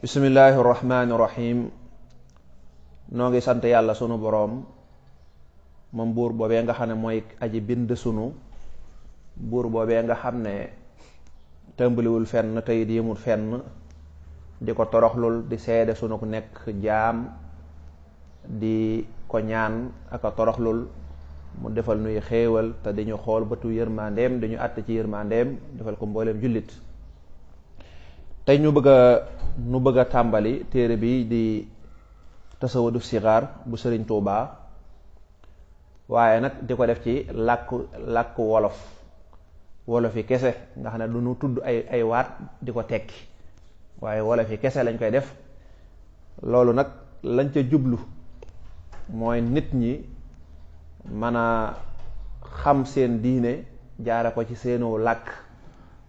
bismillahi rahmaani rahim. noo ngi sant yàlla sunu boroom moom buur boobee nga xam ne mooy aji bind sunu buur boobee nga xam ne tëmbaliwul fenn tey di yëmut fenn di ko toroxlul di seede sunu nekk jaam di ko ñaan ak a toroxlul mu defal nuy xéewal te di ñu xool bëtu yërmandeem di ñu àtt ci yërmandeem defal ko mbooleem jullit. tey nu bëgg a tàmbali téere bi di tasawudu sigaar bu sëriñ Tuubaa, waaye nag di ko def ci làkku wolof yi kese nga xam ne du ñu tudd ay waat di ko tekki, waaye wolof yi kese lañ koy def. loolu nag lañ ca jublu mooy nit ñi mën a xam seen diine jaare ko ci seenu làkk,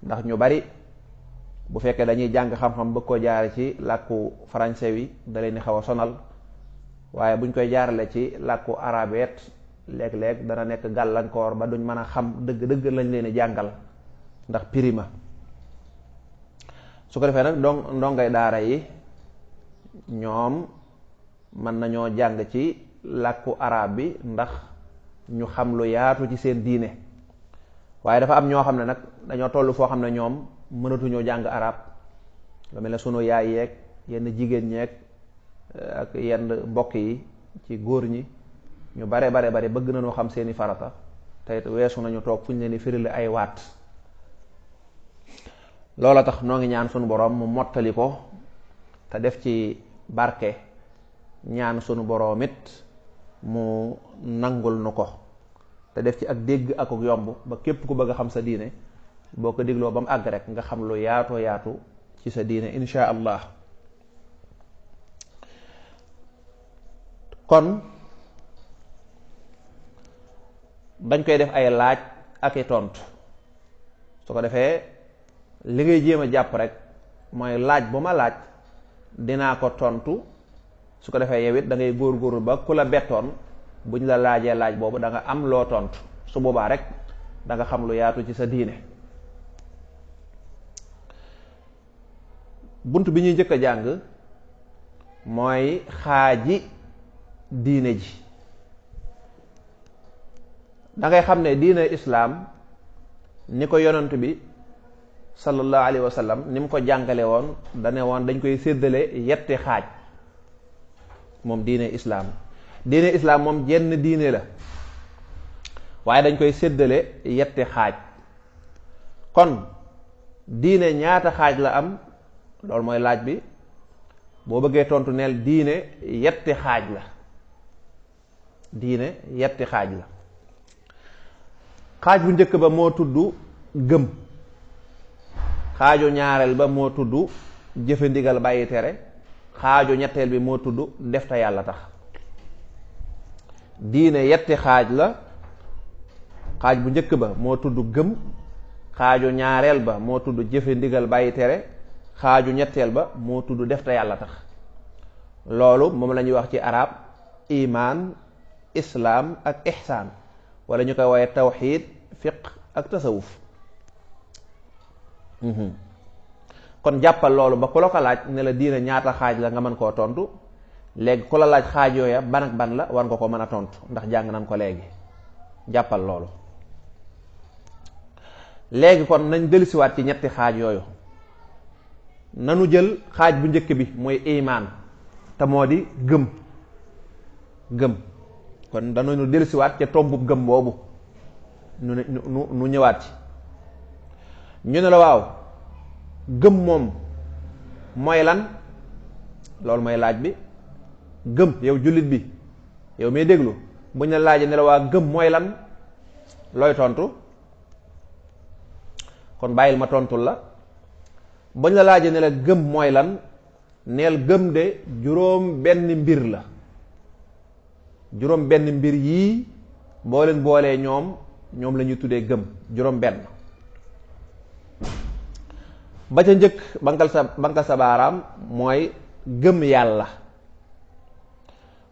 ndax ñu bari bu fekkee dañuy jàng xam-xam bëgg ko jaare ci làkku français wi da leen di xaw a sonal, waaye buñ koy jaarale ci làkku arabeet léeg-léeg dana nekk gàllankoor ba duñ mën a xam dëgg-dëgg lañ leen di jàngal ndax pirima. su ko defee nag ndongay daara yi ñoom mën nañoo jàng ci làkku arab bi ndax ñu xam lu yaatu ci seen diine, waaye dafa am ñoo xam ne nag dañoo toll foo xam ne ñoom mënatuñoo jàng arab, lu mel ne sunu yaay yeeg yenn jigéen ñeeg ak yenn mbokk yi ci góor ñi ñu bare bëgg nañoo xam seeni farata te weesu nañu toog fu ñu leen di firil ay waat. loola tax noo ngi ñaan sunu boroom mu mottali ko te def ci barke, ñaan sunu boroom it mu nangul nu ko te def ci ak dégg ak yomb ba képp ku bëgg a xam sa diine boo ko dégloo ba mu àgg rek nga xam lu yaatoo yaatu ci sa diine insha allah. kon dañ koy def ay laaj ak i tontu, su ko defee li ngay jéem a jàpp rek mooy laaj bu ma laaj dinaa ko tontu. su ko defee yow it da ngay góorgóorlu ba ku la bettoon buñ la laajee laaj boobu da nga am loo tontu, su boobaa rek da nga xam lu yaatu ci sa diine. bunt bi ñuy njëkk a jàng mooy xaaji diine ji. da ngay xam ne diine islaam ni ko yonent bi sallallahu alayhi wa sallam ni mu ko jàngale woon dane woon dañ koy séddale yetti xaaj. moom diine islaam moom jenn diine la, waaye dañ koy séddale yetti xaaj. kon diine ñaata xaaj la am? loolu mooy laaj bi. boo bëggee tontu neel diine yetti xaaj la. diine yetti xaaj la. xaaj bu njëkk ba moo tudd gëm. xaaju ñaareel ba moo tudd jëfe ndigal bàyyi tere. xaaju ñetteel bi moo tudd def te yàlla tax. diine yetti xaaj la. xaaj bu njëkk ba moo tudd gëm. xaaju ñaareel ba moo tudd jëfe ndigal bàyyi tere. xaaju ñetteel ba moo tudd def te yàlla tax. loolu moom la ñuy wax ci arab imaan, islaam ak ihsaan, wala ñu koy wooye tawxiid, fiq ak tasawuf. kon jàppal loolu ba ku la ko laaj ne la diine ñaata xaaj la nga mën koo tontu. léegi ku la laaj xaaj yooya ban ak ban la war nga ko mën a tontu ndax jàng nañ ko léegi. jàppal loolu. léegi kon nañ dellusiwaat ci ñetti xaaj yooyu. nanu jël xaaj bu njëkk bi mooy imaan te moo di gëm. kon danañu dellusiwaat ca tombub gëm boobu nu ñëwaat ci. ñu ne la waaw gëm moom mooy lan? loolu mooy laaj bi. gëm yow jullit bi yow may déglu bu ñu la laajee ne la waa gëm mooy lan looy tontu? kon bàyyil ma tontul la. bu ñu la laajee ne la gëm mooy lan neel gëm de juróom benn mbir la. juróom benn mbir yii boo leen boolee ñoom la ñuy tuddee gëm. juróom benn. ba ca njëkk bankal sa baaraam mooy gëm yàlla.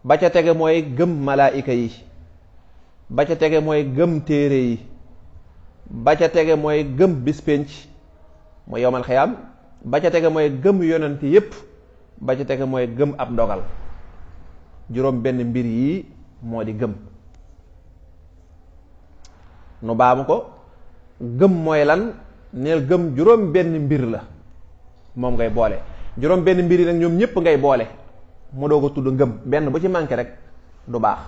ba ca tege mooy gëm malaayika yi. ba ca tege mooy gëm téere yi. ba ca tege mooy gëm bis pénc mooy yowmal xiyaam. ba ca tege mooy gëm yonent yépp ba ci tege mooy gëm ab ndogal. juróom benn mbir yi moo di gëm. nu baamu ko, gëm mooy lan? neel gëm juróom benn mbir la moom ngay boole. juróom benn mbir yi nag ñoom ñépp ngay boole mu doog a tudd ngëm. benn bu ci manqué rek du baax.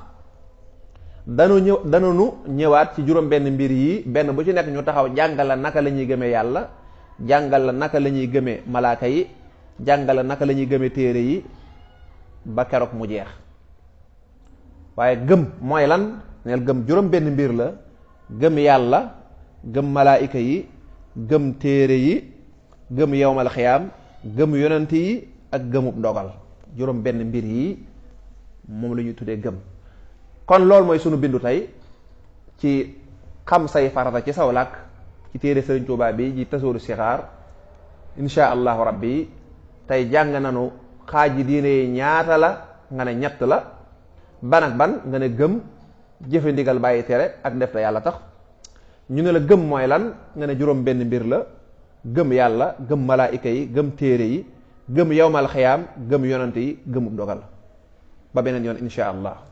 danu ñëwaat ci juróom benn mbir yi benn bu ci nekk ñu taxaw jàngal la naka la ñuy gëmee yàlla, jàngal la naka la ñuy gëmee malaaka yi, jàngal la naka la ñuy gëmee téere yi ba keroog mu jeex. waaye gëm mooy lan? neel gëm juróom benn mbir la: gëm yàlla, gëm malaayika yi, gëm téere yi, gëm yowmal xiyaam, gëm yonent yi ak gëmub ndogal. juróom benn mbir yi moom la ñuy tuddee gëm. kon loolu mooy sunu bindu tey ci xam say farata ci saw làkk ci téere Sëriñ Tuubaa bi ji Tasawudu Sixaar. insha allahu rabbi tey jàng nanu xaaji diine yi ñaata la? nga ne ñett la. ban ak ban? nga ne gëm, jëfe ndigal bàyyi tere ak def te yàlla tax. ñu ne la gëm mooy lan? nga ne juróom benn mbir la: gëm yàlla, gëm malaayika yi, gëm téere yi, gëm yowmal xiyaam, gëm yonante yi, gëmub dogal. ba beneen yoon insha allah.